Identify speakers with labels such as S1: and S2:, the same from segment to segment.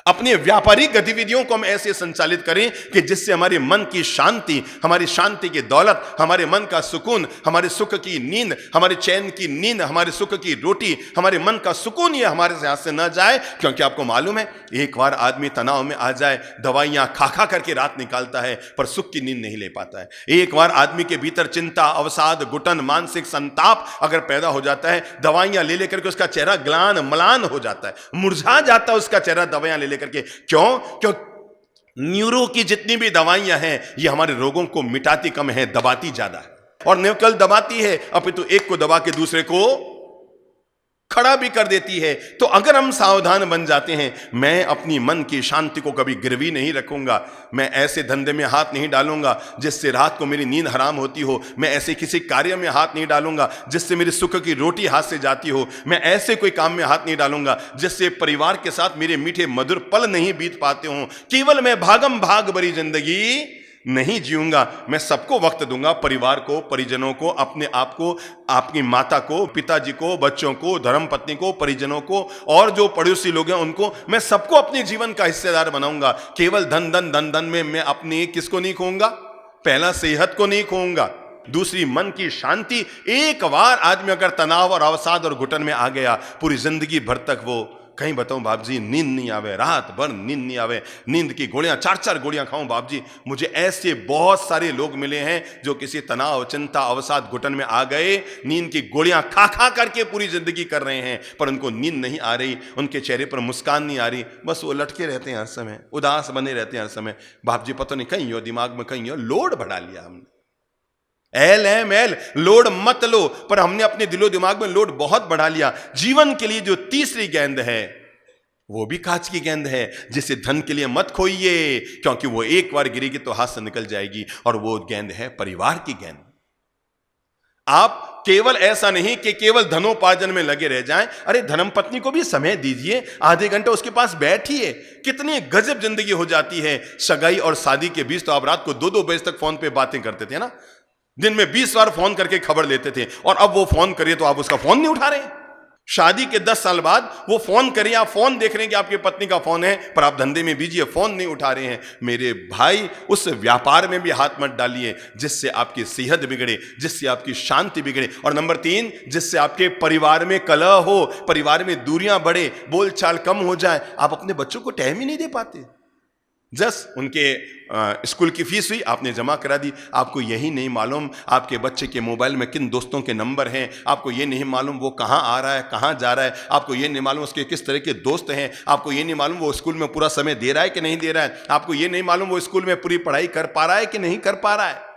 S1: अपनी व्यापारिक गतिविधियों को हम ऐसे संचालित करें कि जिससे हमारे मन की शांति, हमारी शांति की दौलत, हमारे मन का सुकून, हमारे सुख की नींद, हमारे चैन की नींद, हमारे सुख की रोटी, हमारे मन का सुकून ये हमारे हाथ से न जाए। क्योंकि आपको मालूम है, एक बार आदमी तनाव में आ जाए, दवाइयां खा खा करके रात निकालता है पर सुख की नींद नहीं ले पाता है। एक बार आदमी के भीतर चिंता, अवसाद, घुटन, मानसिक संताप अगर पैदा हो जाता है, दवाइयां ले लेकर के उसका चेहरा ग्लान म्लान हो जाता है, मुरझा जाता है उसका चेहरा दवाइयां ले लेकर के। क्यों न्यूरो की जितनी भी दवाइयां हैं ये हमारे रोगों को मिटाती कम है, दबाती ज्यादा है। और न केवल दबाती है अपितु एक को दबा के दूसरे को खड़ा भी कर देती है। तो अगर हम सावधान बन जाते हैं, मैं अपनी मन की शांति को कभी गिरवी नहीं रखूंगा, मैं ऐसे धंधे में हाथ नहीं डालूंगा जिससे रात को मेरी नींद हराम होती हो, मैं ऐसे किसी कार्य में हाथ नहीं डालूंगा जिससे मेरे सुख की रोटी हाथ से जाती हो, मैं ऐसे कोई काम में हाथ नहीं डालूंगा जिससे परिवार के साथ मेरे मीठे मधुर पल नहीं बीत पाते हों। केवल मैं भागम भाग भरी जिंदगी नहीं जीऊंगा, मैं सबको वक्त दूंगा, परिवार को, परिजनों को, अपने आप को, आपकी माता को, पिताजी को, बच्चों को, धर्मपत्नी को, परिजनों को और जो पड़ोसी लोग हैं उनको, मैं सबको अपने जीवन का हिस्सेदार बनाऊंगा। केवल धन धन धन धन में मैं अपनी किसको नहीं खोऊंगा? पहला सेहत को नहीं खोऊंगा, दूसरी मन की शांति। एक बार आदमी अगर तनाव और अवसाद और घुटन में आ गया, पूरी जिंदगी भर तक वो, कहीं बताऊं बाप जी, नींद नहीं आवे, रात भर नींद नहीं आवे, नींद की गोलियां 4-4 गोलियां खाऊं बाप जी। मुझे ऐसे बहुत सारे लोग मिले हैं जो किसी तनाव, चिंता, अवसाद, घुटन में आ गए, नींद की गोलियां खा खा करके पूरी जिंदगी कर रहे हैं पर उनको नींद नहीं आ रही, उनके चेहरे पर मुस्कान नहीं आ रही, बस वो लटके रहते हैं हर समय, उदास बने रहते हैं हर समय। बाप जी पता नहीं कहीं हो दिमाग में, कहीं हो लोड बढ़ा लिया हमने। LML लोड मत लो, पर हमने अपने दिलो दिमाग में लोड बहुत बढ़ा लिया। जीवन के लिए जो तीसरी गेंद है वो भी कांच की गेंद है, जिसे धन के लिए मत खोइए, क्योंकि वो एक बार गिरेगी तो हाथ से निकल जाएगी, और वो गेंद है परिवार की गेंद। आप केवल ऐसा नहीं कि केवल धनोपार्जन में लगे रह जाएं, अरे धर्मपत्नी को भी समय दीजिए, आधे घंटे उसके पास बैठिए। कितनी गजब जिंदगी हो जाती है। सगाई और शादी के बीच तो आप रात को 2-2 बजे तक फोन पे बातें करते थे ना, दिन में 20 बार फोन करके खबर लेते थे, और अब वो फोन करिए तो आप उसका फोन नहीं उठा रहे। शादी के 10 साल बाद वो फोन करिए, आप फोन देख रहे हैं कि आपकी पत्नी का फोन है, पर आप धंधे में बिजी है, फोन नहीं उठा रहे हैं। मेरे भाई, उस व्यापार में भी हाथ मत डालिए जिससे आपकी सेहत बिगड़े, जिससे आपकी शांति बिगड़े। और नंबर 3, जिससे आपके परिवार में कलह हो, परिवार में दूरियां बढ़े, बोलचाल कम हो जाए। आप अपने बच्चों को टाइम ही नहीं दे पाते। जस्ट उनके स्कूल की फीस हुई, आपने जमा करा दी, आपको यही नहीं मालूम आपके बच्चे के मोबाइल में किन दोस्तों के नंबर हैं, आपको ये नहीं मालूम वो कहाँ आ रहा है, कहाँ जा रहा है, आपको ये नहीं मालूम उसके किस तरह के दोस्त हैं, आपको ये नहीं मालूम वो स्कूल में पूरा समय दे रहा है कि नहीं दे रहा है, आपको ये नहीं मालूम वो स्कूल में पूरी पढ़ाई कर पा रहा है कि नहीं कर पा रहा है।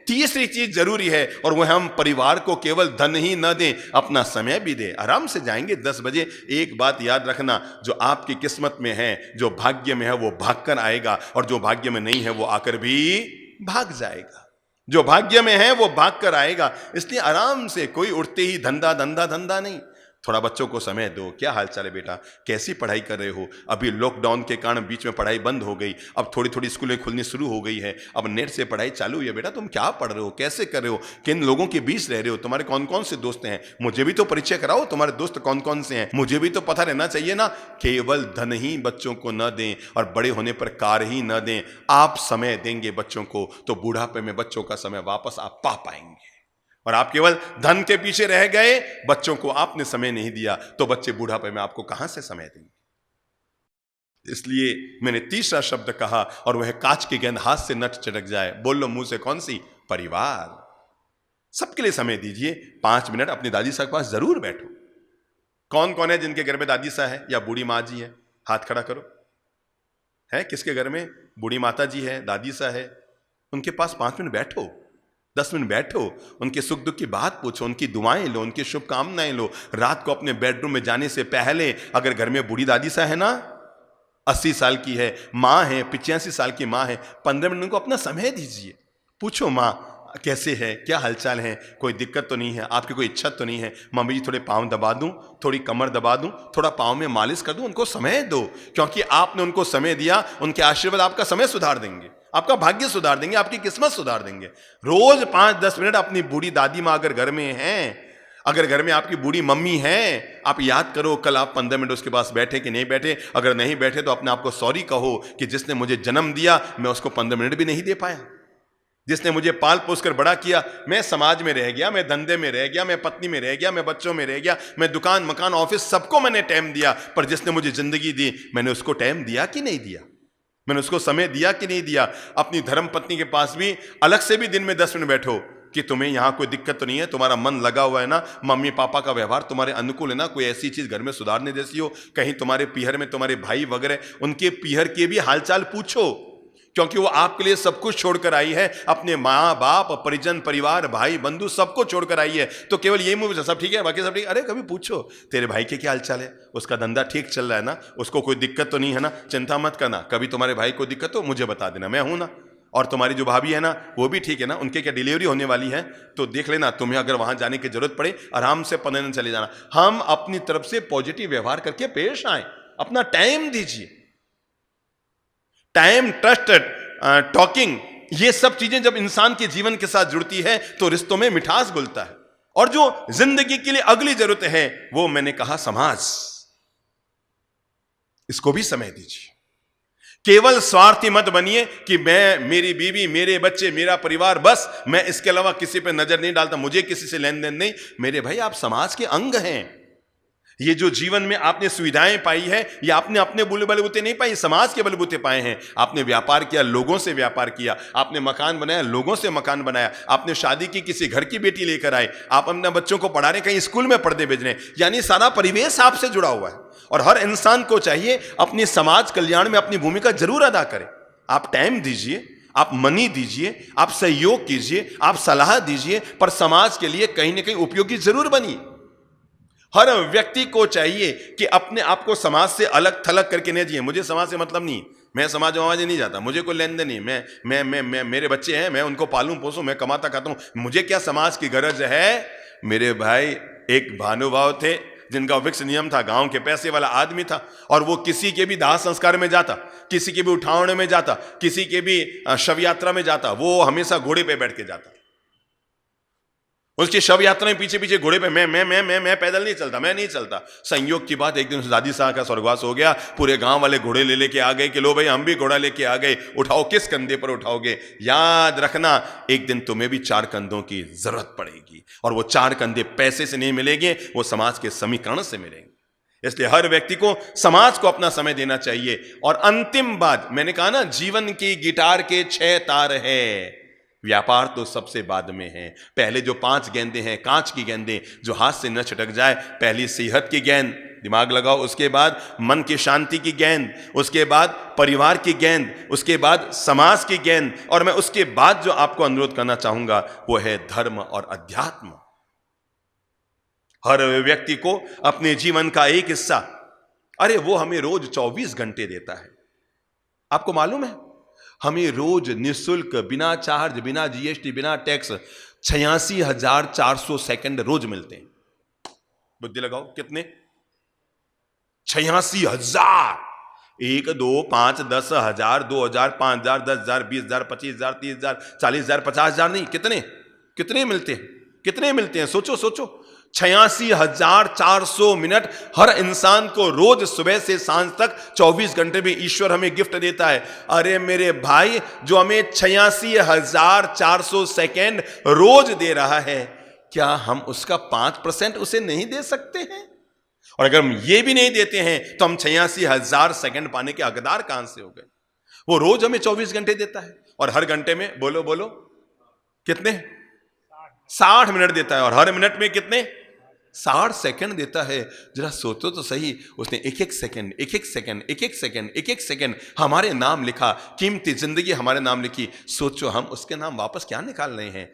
S1: तीसरी चीज जरूरी है, और वह हम परिवार को केवल धन ही न दें, अपना समय भी दें। आराम से जाएंगे 10 बजे। एक बात याद रखना, जो आपकी किस्मत में है, जो भाग्य में है, वो भागकर आएगा, और जो भाग्य में नहीं है वो आकर भी भाग जाएगा। जो भाग्य में है वो भागकर आएगा। इसलिए आराम से, कोई उठते ही धंधा धंधा धंधा नहीं। थोड़ा बच्चों को समय दो। क्या हाल चाल है बेटा, कैसी पढ़ाई कर रहे हो? अभी लॉकडाउन के कारण बीच में पढ़ाई बंद हो गई, अब थोड़ी थोड़ी स्कूलें खुलनी शुरू हो गई है, अब नेट से पढ़ाई चालू हुई है। बेटा तुम क्या पढ़ रहे हो, कैसे कर रहे हो, किन लोगों के बीच रह रहे हो, तुम्हारे कौन कौन से दोस्त हैं? मुझे भी तो परिचय कराओ, तुम्हारे दोस्त कौन कौन से हैं, मुझे भी तो पता रहना चाहिए ना। केवल धन ही बच्चों को न दें, और बड़े होने पर कार ही न दें। आप समय देंगे बच्चों को तो बुढ़ापे में बच्चों का समय वापस आप पा पाएंगे। और आप केवल धन के पीछे रह गए, बच्चों को आपने समय नहीं दिया, तो बच्चे बुढ़ापे में आपको कहां से समय देंगे। इसलिए मैंने तीसरा शब्द कहा, और वह कांच की गेंद हाथ से नट चटक जाए। बोल लो मुंह से, कौन सी? परिवार। सबके लिए समय दीजिए। 5 मिनट अपनी दादी साहब के पास जरूर बैठो। कौन कौन है जिनके घर में दादी साहब है या बूढ़ी माँ जी है? हाथ खड़ा करो। है किसके घर में बूढ़ी माता जी है, दादी साहब है? उनके पास 5 मिनट बैठो, 10 मिनट बैठो, उनके सुख दुख की बात पूछो, उनकी दुआएं लो, उनकी शुभकामनाएं लो। रात को अपने बेडरूम में जाने से पहले, अगर घर में बूढ़ी दादी सा है ना, 80 साल की है, माँ है, 85 साल की माँ है, 15 मिनट उनको अपना समय दीजिए। पूछो माँ कैसे है, क्या हालचाल है, कोई दिक्कत तो नहीं है, आपकी कोई इच्छा तो नहीं है? मम्मी जी थोड़े पाँव दबा दूं, थोड़ी कमर दबा दूं, थोड़ा पाँव में मालिश कर दूं। उनको समय दो, क्योंकि आपने उनको समय दिया, उनके आशीर्वाद आपका समय सुधार देंगे, आपका भाग्य सुधार देंगे, आपकी किस्मत सुधार देंगे। रोज 5-10 मिनट अपनी बूढ़ी दादी माँ अगर घर में हैं, अगर घर में आपकी बूढ़ी मम्मी है, आप याद करो कल आप 15 मिनट उसके पास बैठे कि नहीं बैठे। अगर नहीं बैठे तो अपने आप को सॉरी कहो कि जिसने मुझे जन्म दिया मैं उसको 15 मिनट भी नहीं दे पाया। जिसने मुझे पाल पोस कर बड़ा किया, मैं समाज में रह गया, मैं धंधे में रह गया, मैं पत्नी में रह गया, मैं बच्चों में रह गया, मैं दुकान मकान ऑफिस सबको मैंने टाइम दिया, पर जिसने मुझे जिंदगी दी मैंने उसको टाइम दिया कि नहीं दिया? मैंने उसको समय दिया कि नहीं दिया? अपनी धर्म पत्नी के पास भी अलग से भी दिन में 10 मिनट बैठो कि तुम्हें यहां कोई दिक्कत तो नहीं है, तुम्हारा मन लगा हुआ है ना, मम्मी पापा का व्यवहार तुम्हारे अनुकूल है ना, कोई ऐसी चीज घर में सुधारने जैसी हो, कहीं तुम्हारे पीहर में तुम्हारे भाई वगैरह उनके पीहर के भी हालचाल पूछो, क्योंकि वो आपके लिए सब कुछ छोड़कर आई है, अपने माँ बाप परिजन परिवार भाई बंधु सबको छोड़कर आई है। तो केवल यही मुझे सब ठीक है बाकी सब ठीक, अरे कभी पूछो तेरे भाई के क्या हालचाल है, उसका धंधा ठीक चल रहा है ना, उसको कोई दिक्कत तो नहीं है ना, चिंता मत करना, कभी तुम्हारे भाई को दिक्कत हो मुझे बता देना, मैं हूं ना। और तुम्हारी जो भाभी है ना वो भी ठीक है ना, उनके क्या डिलीवरी होने वाली है तो देख लेना, तुम्हें अगर वहां जाने की जरूरत पड़े आराम से 15 दिन चले जाना। हम अपनी तरफ से पॉजिटिव व्यवहार करके पेश आए, अपना टाइम दीजिए। टाइम, ट्रस्ट, टॉकिंग, ये सब चीजें जब इंसान के जीवन के साथ जुड़ती है तो रिश्तों में मिठास घुलता है। और जो जिंदगी के लिए अगली जरूरत है वो मैंने कहा समाज, इसको भी समय दीजिए। केवल स्वार्थी मत बनिए कि मैं, मेरी बीवी, मेरे बच्चे, मेरा परिवार, बस मैं इसके अलावा किसी पे नजर नहीं डालता, मुझे किसी से लेन देन नहीं। मेरे भाई आप समाज के अंग हैं। ये जो जीवन में आपने सुविधाएं पाई है ये आपने अपने बलबूते नहीं पाई, समाज के बलबूते पाए हैं। आपने व्यापार किया, लोगों से व्यापार किया, आपने मकान बनाया, लोगों से मकान बनाया, आपने शादी की, किसी घर की बेटी लेकर आए, आप अपने बच्चों को पढ़ा रहे, कहीं स्कूल में पढ़ने भेज रहे हैं, यानी सारा परिवेश आपसे जुड़ा हुआ है। और हर इंसान को चाहिए अपनी समाज कल्याण में अपनी भूमिका जरूर अदा करे। आप टाइम दीजिए, आप मनी दीजिए, आप सहयोग कीजिए, आप सलाह दीजिए, पर समाज के लिए कहीं ना कहीं उपयोगी जरूर बनिए। हर व्यक्ति को चाहिए कि अपने आप को समाज से अलग थलग करके नहीं जिए। मुझे समाज से मतलब नहीं, मैं समाज में नहीं जाता, मुझे कोई लेन देन नहीं, मैं मेरे बच्चे हैं, मैं उनको पालूं पोसूं, मैं कमाता खाता हूं, मुझे क्या समाज की गरज है। मेरे भाई एक भानुभाव थे जिनका फिक्स नियम था, गांव के पैसे वाला आदमी था, और वो किसी के भी दाह संस्कार में जाता, किसी के भी उठावने में जाता, किसी के भी शव यात्रा में जाता, वो हमेशा घोड़े पे बैठ के जाता। उसकी शव यात्रा में पीछे पीछे घोड़े पे मैं पैदल नहीं चलता, मैं नहीं चलता। संयोग की बात, एक दिन दादी साहब का स्वर्गवास हो गया, पूरे गांव वाले घोड़े ले लेके आ गए कि लो भाई हम भी घोड़ा लेके आ गए, उठाओ, किस कंधे पर उठाओगे? याद रखना एक दिन तुम्हें भी 4 कंधों की जरूरत पड़ेगी, और वो 4 कंधे पैसे से नहीं मिलेंगे, वो समाज के समीकरण से मिलेंगे। इसलिए हर व्यक्ति को समाज को अपना समय देना चाहिए। और अंतिम बात मैंने कहा ना, जीवन की गिटार के 6 तार है, व्यापार तो सबसे बाद में है। पहले जो 5 गेंदें हैं, कांच की गेंदें जो हाथ से न छिटक जाए, पहली सेहत की गेंद, दिमाग लगाओ, उसके बाद मन की शांति की गेंद, उसके बाद परिवार की गेंद, उसके बाद समाज की गेंद, और मैं उसके बाद जो आपको अनुरोध करना चाहूंगा वो है धर्म और अध्यात्म। हर व्यक्ति को अपने जीवन का एक हिस्सा, अरे वो हमें रोज 24 घंटे देता है, आपको मालूम है? हमें रोज निःशुल्क, बिना चार्ज, बिना जीएसटी, बिना टैक्स 86,400 सेकंड रोज मिलते हैं। बुद्धि लगाओ, कितने? 86,000। 1, 2, 5, 10 हजार, 2,000, 5,000, 10,000, 20,000, 25,000, 30,000, 40,000, 50,000 नहीं, कितने मिलते हैं? कितने मिलते हैं? सोचो सोचो। 86,400 मिनट हर इंसान को रोज सुबह से सांझ तक 24 घंटे में ईश्वर हमें गिफ्ट देता है। अरे मेरे भाई, जो हमें 86,400 सेकेंड रोज दे रहा है, क्या हम उसका 5% उसे नहीं दे सकते हैं? और अगर हम ये भी नहीं देते हैं तो हम 86,000 सेकेंड पाने के हकदार कहां से हो गए? वो रोज हमें 24 घंटे देता है, और हर घंटे में बोलो बोलो कितने? 60 मिनट देता है, और हर मिनट में कितने? 60 सेकंड देता है। जरा सोचो तो सही, उसने एक एक सेकंड हमारे नाम लिखा, कीमती जिंदगी हमारे नाम लिखी। सोचो हम उसके नाम वापस क्या निकाल रहे हैं।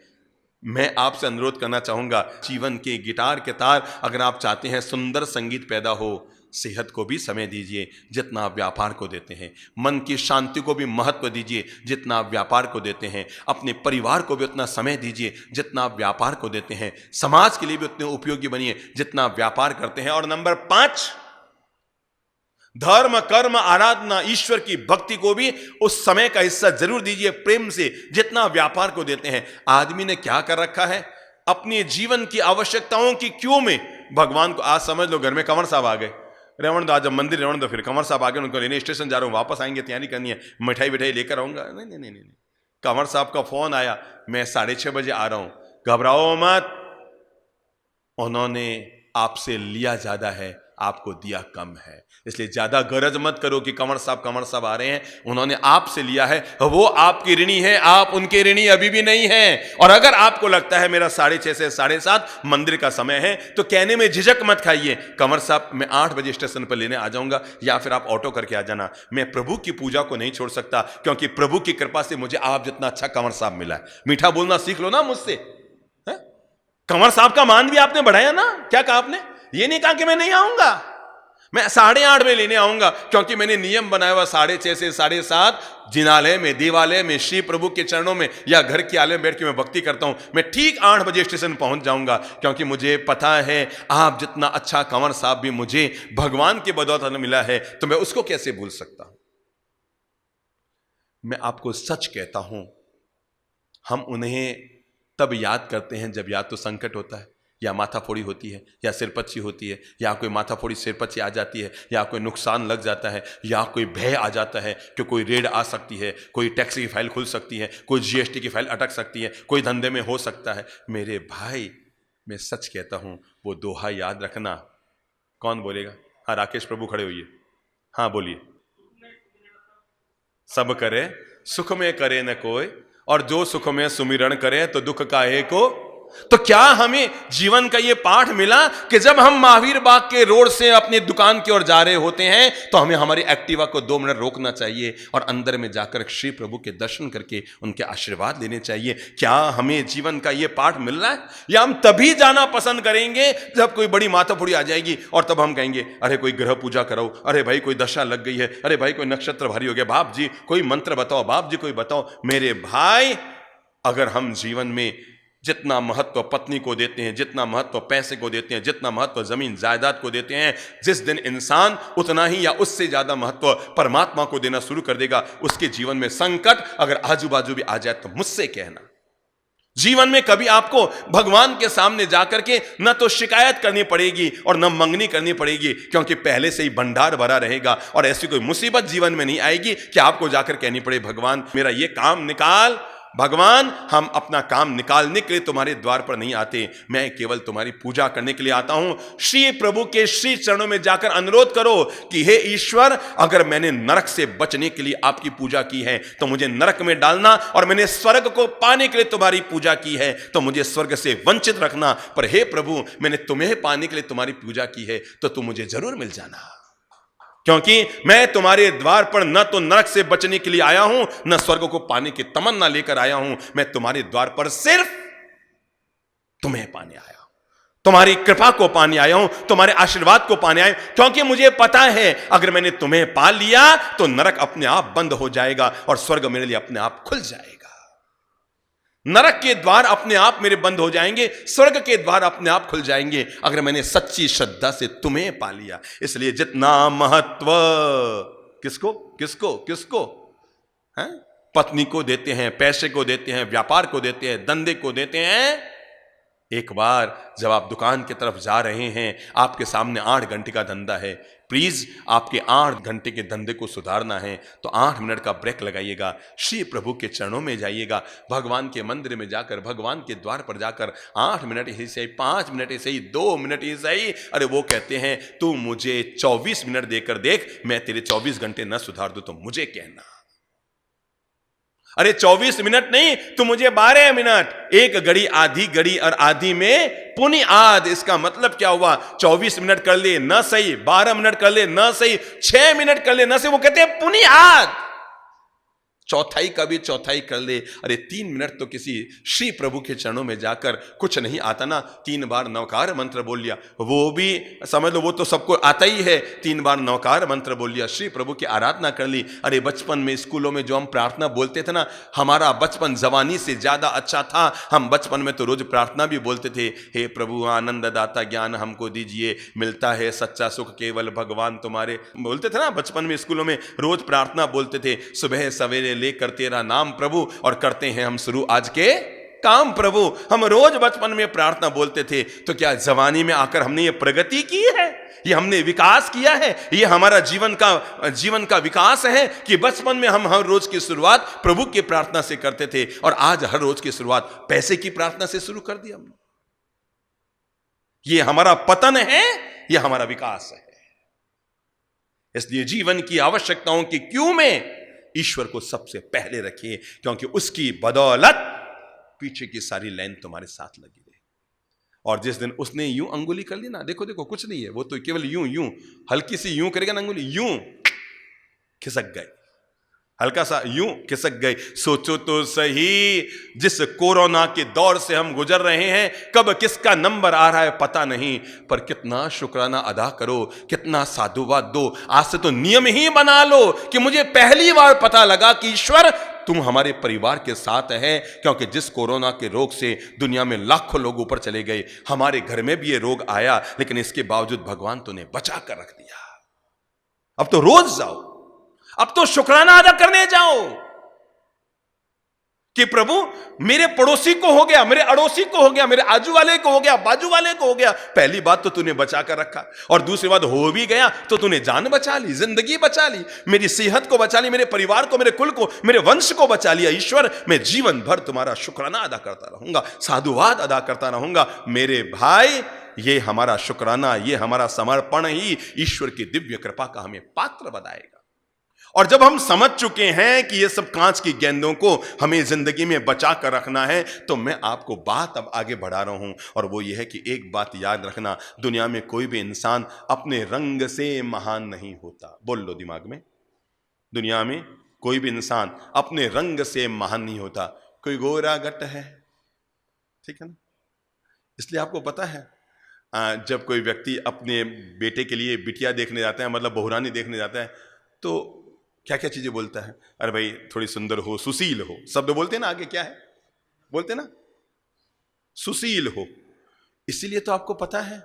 S1: मैं आपसे अनुरोध करना चाहूंगा, जीवन के गिटार के तार अगर आप चाहते हैं सुंदर संगीत पैदा हो, सेहत को भी समय दीजिए जितना आप व्यापार को देते हैं। मन की शांति को भी महत्व दीजिए जितना आप व्यापार को देते हैं। अपने परिवार को भी उतना समय दीजिए जितना आप व्यापार को देते हैं। समाज के लिए भी उतने उपयोगी बनिए जितना आप व्यापार करते हैं। और नंबर 5, धर्म, कर्म, आराधना, ईश्वर की भक्ति को भी उस समय का हिस्सा जरूर दीजिए, प्रेम से, जितना व्यापार को देते हैं। आदमी ने क्या कर रखा है? अपने जीवन की आवश्यकताओं की क्यों में भगवान को, आज समझ लो घर में कंवर साहब आ गए, रेवण दो, आज जब मंदिर रेवण दो, फिर कंवर साहब आ गए, उनको लेने स्टेशन जा रहा हूँ, वापस आएंगे, तैयारी करनी है, मिठाई विठाई लेकर आऊंगा। नहीं नहीं नहीं नहीं, कंवर साहब का फोन आया, मैं 6:30 बजे आ रहा हूं, घबराओ मत, उन्होंने आपसे लिया ज्यादा है, आपको दिया कम है, इसलिए ज्यादा गरज मत करो कि कंवर साहब आ रहे हैं, उन्होंने आपसे लिया है, वो आपकी ऋणी है, आप उनके ऋणी अभी भी नहीं हैं। और अगर आपको लगता है मेरा 6:30 से 7:30 मंदिर का समय है, तो कहने में झिझक मत खाइए, कंवर साहब मैं 8 बजे स्टेशन पर लेने आ जाऊंगा, या फिर आप ऑटो करके आ जाना। मैं प्रभु की पूजा को नहीं छोड़ सकता, क्योंकि प्रभु की कृपा से मुझे आप जितना अच्छा कंवर साहब मिला है। मीठा बोलना सीख लो ना मुझसे। कंवर साहब का मान भी आपने बढ़ाया ना। क्या कहा आपने? ये नहीं कहा कि मैं नहीं आऊंगा, मैं 8:30 में लेने आऊंगा, क्योंकि मैंने नियम बनाया हुआ 6:30 से 7:30 जिनालय में, देवालय में, श्री प्रभु के चरणों में या घर के आलय में बैठ के मैं भक्ति करता हूं। मैं ठीक 8 बजे स्टेशन पहुंच जाऊंगा, क्योंकि मुझे पता है आप जितना अच्छा कंवर साहब भी मुझे भगवान की बदौलत मिला है, तो मैं उसको कैसे भूल सकता हूं। मैं आपको सच कहता हूं, हम उन्हें तब याद करते हैं जब या तो संकट होता है, या माथाफोड़ी होती है, या सिरपच्ची होती है, या कोई माथाफोड़ी सिरपच्ची आ जाती है, या कोई नुकसान लग जाता है, या कोई भय आ जाता है कि कोई रेड आ सकती है, कोई टैक्स की फाइल खुल सकती है, कोई जीएसटी की फाइल अटक सकती है, कोई धंधे में हो सकता है। मेरे भाई, मैं सच कहता हूं, वो दोहा याद रखना। कौन बोलेगा? हाँ, राकेश प्रभु खड़े होइए, हाँ बोलिए। सब करे सुख में करे न कोई, और जो सुख में सुमिरन करे तो दुख काहे को। तो क्या हमें जीवन का ये पाठ मिला कि जब हम महावीर बाग के रोड से अपनी दुकान की ओर जा रहे होते हैं, तो हमें हमारी एक्टिवा को 2 मिनट रोकना चाहिए और अंदर में जाकर श्री प्रभु के दर्शन करके उनके आशीर्वाद लेने चाहिए। क्या हमें जीवन का ये पाठ मिल रहा है? या हम तभी जाना पसंद करेंगे जब कोई बड़ी माथाफोड़ी आ जाएगी, और तब हम कहेंगे अरे कोई ग्रह पूजा कराओ, अरे भाई कोई दशा लग गई है, अरे भाई कोई नक्षत्र भारी हो गया, बाप जी कोई मंत्र बताओ, बाप जी कोई बताओ। मेरे भाई, अगर हम जीवन में जितना महत्व पत्नी को देते हैं, जितना महत्व पैसे को देते हैं, जितना महत्व जमीन जायदाद को देते हैं, जिस दिन इंसान उतना ही या उससे ज्यादा महत्व परमात्मा को देना शुरू कर देगा, उसके जीवन में संकट अगर आजू बाजू भी आ जाए तो मुझसे कहना। जीवन में कभी आपको भगवान के सामने जाकर के न तो शिकायत करनी पड़ेगी और न मंगनी करनी पड़ेगी, क्योंकि पहले से ही भंडार भरा रहेगा, और ऐसी कोई मुसीबत जीवन में नहीं आएगी कि आपको जाकर कहनी पड़े भगवान मेरा ये काम निकाल। भगवान, हम अपना काम निकालने के लिए तुम्हारे द्वार पर नहीं आते, मैं केवल तुम्हारी पूजा करने के लिए आता हूं। श्री प्रभु के श्री चरणों में जाकर अनुरोध करो कि हे ईश्वर, अगर मैंने नरक से बचने के लिए आपकी पूजा की है तो मुझे नरक में डालना, और मैंने स्वर्ग को पाने के लिए तुम्हारी पूजा की है तो मुझे स्वर्ग से वंचित रखना। पर हे प्रभु, मैंने तुम्हें पाने के लिए तुम्हारी पूजा की है तो तुम मुझे जरूर मिल जाना, क्योंकि मैं तुम्हारे द्वार पर न तो नरक से बचने के लिए आया हूं, न स्वर्ग को पाने की तमन्ना लेकर आया हूं। मैं तुम्हारे द्वार पर सिर्फ तुम्हें पाने आया हूं, तुम्हारी कृपा को पाने आया हूं, तुम्हारे आशीर्वाद को पाने आया हूं, क्योंकि मुझे पता है अगर मैंने तुम्हें पा लिया तो नरक अपने आप बंद हो जाएगा और स्वर्ग मेरे लिए अपने आप खुल जाएगा। नरक के द्वार अपने आप मेरे बंद हो जाएंगे, स्वर्ग के द्वार अपने आप खुल जाएंगे अगर मैंने सच्ची श्रद्धा से तुम्हें पा लिया। इसलिए जितना महत्व किसको किसको किसको है? पत्नी को देते हैं, पैसे को देते हैं, व्यापार को देते हैं, धंधे को देते हैं। एक बार जब आप दुकान की तरफ जा रहे हैं, आपके सामने 8 घंटे का धंधा है, प्लीज आपके 8 घंटे के धंधे को सुधारना है तो 8 मिनट का ब्रेक लगाइएगा, श्री प्रभु के चरणों में जाइएगा, भगवान के मंदिर में जाकर, भगवान के द्वार पर जाकर 8 मिनट ही सही, 5 मिनट ही सही, 2 मिनट ही सही, अरे वो कहते हैं तू मुझे 24 मिनट देकर देख, मैं तेरे 24 घंटे न सुधार दूं तो मुझे कहना। अरे 24 मिनट नहीं, तू मुझे 12 मिनट, 1 घड़ी आधी घड़ी और आधी में पुनि आध। इसका मतलब क्या हुआ? 24 मिनट कर ले न सही, 12 मिनट कर ले न सही, 6 मिनट कर ले न सही, वो कहते हैं पुनि आध। चौथाई का भी चौथाई कर ले, अरे 3 मिनट तो किसी श्री प्रभु के चरणों में जाकर कुछ नहीं आता ना, 3 बार नवकार मंत्र बोल लिया, वो भी समझ लो वो तो सबको आता ही है, 3 बार नवकार मंत्र बोल लिया, श्री प्रभु की आराधना कर ली। अरे बचपन में स्कूलों में जो हम प्रार्थना बोलते थे ना, हमारा बचपन जवानी से ज्यादा अच्छा था। हम बचपन में तो रोज प्रार्थना भी बोलते थे, हे प्रभु आनंद दाता ज्ञान हमको दीजिए, मिलता है सच्चा सुख केवल भगवान तुम्हारे, बोलते थे ना बचपन में स्कूलों में, रोज प्रार्थना बोलते थे, सुबह सवेरे लेकर तेरा नाम प्रभु, और करते हैं हम शुरू आज के काम प्रभु हम रोज बचपन में प्रार्थना बोलते थे, तो क्या जवानी में आकर हमने ये प्रगति की है, ये हमने विकास किया है, ये हमारा जीवन का विकास है कि बचपन में हम हर रोज की शुरुआत प्रभु की प्रार्थना से करते थे और आज हर रोज की शुरुआत पैसे की प्रार्थना से शुरू कर दिया हमने? ये हमारा पतन है, ये हमारा विकास है। इसलिए जीवन की आवश्यकताओं की क्यू में ईश्वर को सबसे पहले रखिए, क्योंकि उसकी बदौलत पीछे की सारी लाइन तुम्हारे साथ लगी रही। और जिस दिन उसने यूं अंगुली कर ली ना, देखो देखो कुछ नहीं है, वो तो केवल यूं यूं हल्की सी यूं करेगा ना अंगुली, यूं खिसक गए, हल्का सा यूं खिसक गई। सोचो तो सही, जिस कोरोना के दौर से हम गुजर रहे हैं, कब किसका नंबर आ रहा है पता नहीं, पर कितना शुक्राना अदा करो, कितना साधुवाद दो। आज से तो नियम ही बना लो कि मुझे पहली बार पता लगा कि ईश्वर तुम हमारे परिवार के साथ है, क्योंकि जिस कोरोना के रोग से दुनिया में लाखों लोग ऊपर चले गए, हमारे घर में भी ये रोग आया, लेकिन इसके बावजूद भगवान तूने बचा कर रख दिया। अब तो रोज जाओ, अब तो शुक्राना अदा करने जाओ कि प्रभु मेरे पड़ोसी को हो गया, मेरे अड़ोसी को हो गया, मेरे आजू वाले को हो गया, बाजू वाले को हो गया। पहली बात तो तूने बचा कर रखा, और दूसरी बात हो भी गया तो तूने जान बचा ली, जिंदगी बचा ली, मेरी सेहत को बचा ली, मेरे परिवार को, मेरे कुल को, मेरे वंश को बचा लिया। ईश्वर, मैं जीवन भर तुम्हारा शुक्राना अदा करता रहूंगा, साधुवाद अदा करता रहूंगा। मेरे भाई, ये हमारा शुक्राना, ये हमारा समर्पण ही ईश्वर की दिव्य कृपा का हमें पात्र बनाएगा। और जब हम समझ चुके हैं कि ये सब कांच की गेंदों को हमें जिंदगी में बचा कर रखना है, तो मैं आपको बात अब आगे बढ़ा रहा हूं, और वो ये है कि एक बात याद रखना, दुनिया में कोई भी इंसान अपने रंग से महान नहीं होता। बोल लो दिमाग में, दुनिया में कोई भी इंसान अपने रंग से महान नहीं होता। कोई गोरा गट है, ठीक है ना, इसलिए आपको पता है जब कोई व्यक्ति अपने बेटे के लिए बिटिया देखने जाता है, मतलब बहुरानी देखने जाता है, तो क्या क्या चीजें बोलता है? अरे भाई थोड़ी सुंदर हो, सुशील हो, शब्द बोलते हैं ना, आगे क्या है बोलते हैं ना, सुशील हो। इसीलिए तो आपको पता है,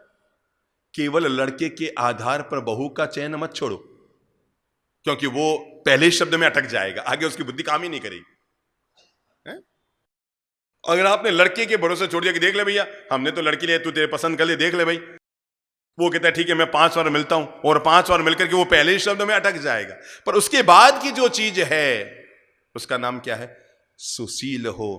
S1: केवल लड़के के आधार पर बहू का चयन मत छोड़ो, क्योंकि वो पहले शब्द में अटक जाएगा, आगे उसकी बुद्धि काम ही नहीं करेगी। अगर आपने लड़के के भरोसे छोड़ दिया कि देख ले भैया हमने तो लड़की ले, तू तेरे पसंद कर ले, देख ले भाई, वो कहता है ठीक है मैं 5 बार मिलता हूं, और 5 बार मिलकर के वो पहले ही शब्द में अटक जाएगा। पर उसके बाद की जो चीज है उसका नाम क्या है? सुशील हो।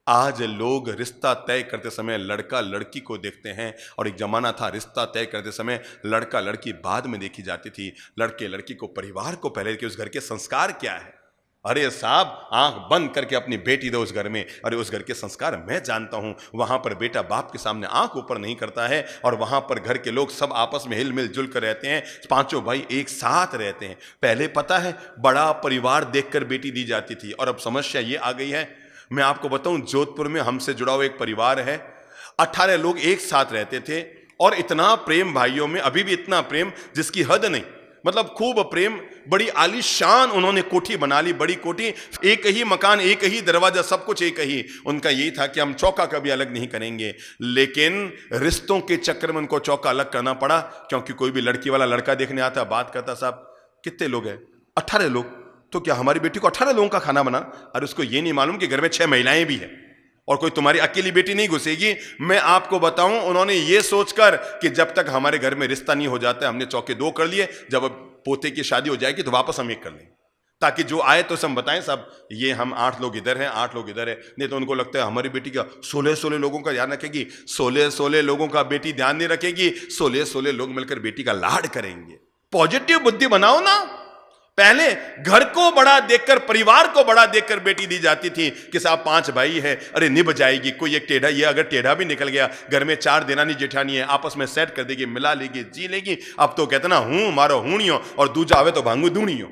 S1: आज लोग रिश्ता तय करते समय लड़का लड़की को देखते हैं, और एक जमाना था रिश्ता तय करते समय लड़का लड़की बाद में देखी जाती थी। लड़के लड़की को, परिवार को पहले, कि उस घर के संस्कार क्या है। अरे साहब, आंख बंद करके अपनी बेटी दो उस घर में। अरे उस घर के संस्कार मैं जानता हूं, वहां पर बेटा बाप के सामने आंख ऊपर नहीं करता है, और वहां पर घर के लोग सब आपस में हिल मिल जुल कर रहते हैं, 5 भाई एक साथ रहते हैं। पहले पता है बड़ा परिवार देखकर बेटी दी जाती थी, और अब समस्या ये आ गई है। मैं आपको बताऊं, जोधपुर में हमसे जुड़ा हुआ एक परिवार है, 18 लोग एक साथ रहते थे, और इतना प्रेम भाइयों में, अभी भी इतना प्रेम जिसकी हद नहीं, मतलब खूब प्रेम। बड़ी आलीशान उन्होंने कोठी बना ली, बड़ी कोठी, एक ही मकान, एक ही दरवाजा, सब कुछ एक ही। उनका यही था कि हम चौका कभी अलग नहीं करेंगे, लेकिन रिश्तों के चक्कर में उनको चौका अलग करना पड़ा, क्योंकि कोई भी लड़की वाला लड़का देखने आता, बात करता, साहब कितने लोग हैं? 18 लोग। तो क्या हमारी बेटी को 18 लोगों का खाना बना? अरे उसको ये नहीं मालूम कि घर में 6 महिलाएं भी हैं, और कोई तुम्हारी अकेली बेटी नहीं घुसेगी। मैं आपको बताऊं, उन्होंने ये सोचकर कि जब तक हमारे घर में रिश्ता नहीं हो जाता, हमने चौके 2 कर लिए, जब पोते की शादी हो जाएगी तो वापस हम 1 कर लेंगे, ताकि जो आए तो हम बताएं साहब ये हम 8 लोग इधर हैं, 8 लोग इधर है। नहीं तो उनको लगता है हमारी बेटी का 16 लोगों का ध्यान रखेगी। 16 लोगों का बेटी ध्यान नहीं रखेगी, 16 लोग मिलकर बेटी का लाड करेंगे। पॉजिटिव बुद्धि बनाओ ना। पहले घर को बड़ा देखकर, परिवार को बड़ा देखकर बेटी दी जाती थी कि साहब 5 भाई है, अरे निभ जाएगी, कोई एक टेढ़ा, ये अगर टेढ़ा भी निकल गया, घर में 4 देरानी जेठानी है, आपस में सेट कर देगी, मिला लेगी, जी लेगी। अब तो कहते ना, हूं मारो हूणियो और दूजा आवे तो भांगू दूणियो,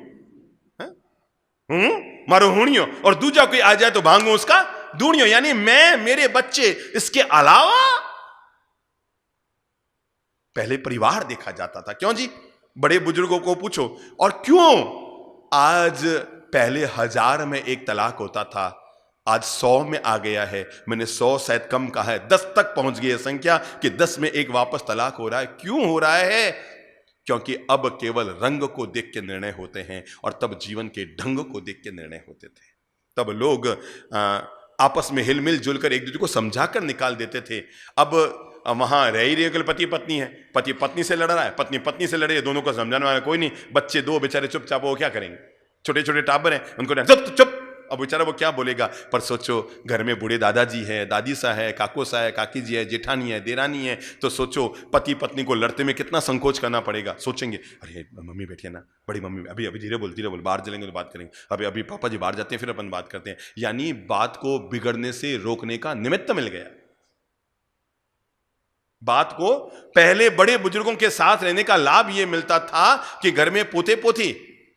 S1: मारो हूणियो और दूजा कोई आ जाए तो भांगू उसका दूणियो, यानी मैं, मेरे बच्चे, इसके अलावा पहले परिवार देखा जाता था। क्यों जी? बड़े बुजुर्गों को पूछो। और क्यों? आज पहले 1000 में 1 तलाक होता था, आज 100 में आ गया है। मैंने 100 शायद कम कहा है, 10 तक पहुंच गई है संख्या कि 10 में 1 वापस तलाक हो रहा है। क्यों हो रहा है? क्योंकि अब केवल रंग को देख के निर्णय होते हैं, और तब जीवन के ढंग को देख के निर्णय होते थे। तब लोग आपस में हिलमिल जुलकर एक दूसरे को समझाकर निकाल देते थे। अब वहां रह ही रही केवल पति पत्नी है, पति पत्नी से लड़ रहा है, पत्नी पत्नी से लड़ रही है, दोनों को समझाने वाला कोई नहीं। बच्चे दो बेचारे चुपचाप, वो क्या करेंगे, छोटे छोटे टाबर हैं, उनको चुप चुप, अब बेचारा वो क्या बोलेगा। पर सोचो घर में बूढ़े दादाजी है, दादी सा है, काको सा है, काकी जी है, जेठानी है, देरानी है, तो सोचो पति पत्नी को लड़ते में कितना संकोच करना पड़ेगा। सोचेंगे अरे मम्मी बैठी है ना, बड़ी मम्मी, अभी अभी धीरे बोल, बाहर चलेंगे तो बात करेंगे, अभी अभी पापा जी बाहर जाते हैं फिर अपन बात करते हैं। यानी बात को बिगड़ने से रोकने का निमित्त मिल गया। बात को पहले बड़े बुजुर्गों के साथ रहने का लाभ यह मिलता था कि घर में पोते पोती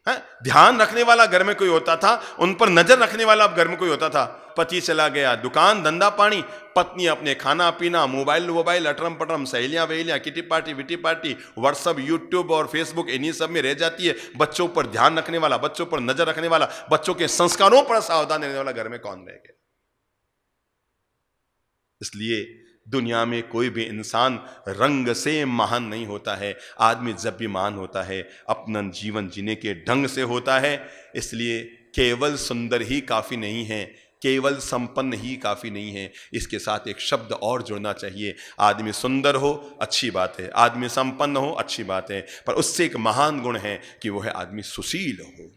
S1: ध्यान रखने वाला घर में कोई होता था, उन पर नजर रखने वाला घर में कोई होता था। पति चला गया, दुकान धंधा पानी, पत्नी अपने खाना पीना, मोबाइल अटरम पटरम, सहेलियां वहेलियां, किटी पार्टी विटी पार्टी, व्हाट्सअप, यूट्यूब और फेसबुक, इन्हीं सब में रह जाती है। बच्चों पर ध्यान रखने वाला, बच्चों पर नजर रखने वाला, बच्चों के संस्कारों पर सावधान रहने वाला घर में कौन रह गया। इसलिए दुनिया में कोई भी इंसान रंग से महान नहीं होता है। आदमी जब भी महान होता है अपना जीवन जीने के ढंग से होता है। इसलिए केवल सुंदर ही काफी नहीं है, केवल संपन्न ही काफी नहीं है, इसके साथ एक शब्द और जुड़ना चाहिए। आदमी सुंदर हो अच्छी बात है, आदमी संपन्न हो अच्छी बात है, पर उससे एक महान गुण है कि वो है आदमी सुशील हो।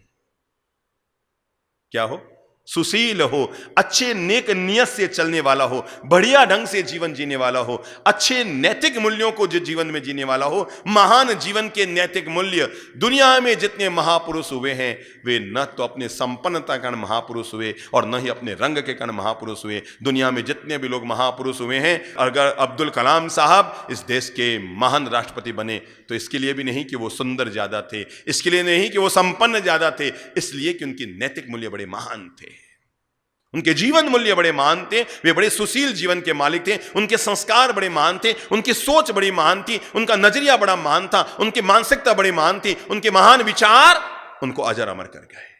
S1: क्या हो? सुशील हो, अच्छे नेक नियत से चलने वाला हो, बढ़िया ढंग से जीवन जीने वाला हो, अच्छे नैतिक मूल्यों को जो जीवन में जीने वाला हो। महान जीवन के नैतिक मूल्य, दुनिया में जितने महापुरुष हुए हैं वे न तो अपने संपन्नता के कारण महापुरुष हुए और न ही अपने रंग के कारण महापुरुष हुए। दुनिया में जितने भी लोग महापुरुष हुए हैं, अगर अब्दुल कलाम साहब इस देश के महान राष्ट्रपति बने तो इसके लिए भी नहीं कि वो सुंदर ज्यादा थे, इसके लिए नहीं कि वो संपन्न ज्यादा थे, इसलिए कि उनके नैतिक मूल्य बड़े महान थे, उनके जीवन मूल्य बड़े महान थे, वे बड़े सुशील जीवन के मालिक थे, उनके संस्कार बड़े महान थे, उनकी सोच बड़ी महान थी, उनका नजरिया बड़ा महान था, उनकी मानसिकता बड़ी महान थी, उनके महान विचार उनको अजर अमर कर गए।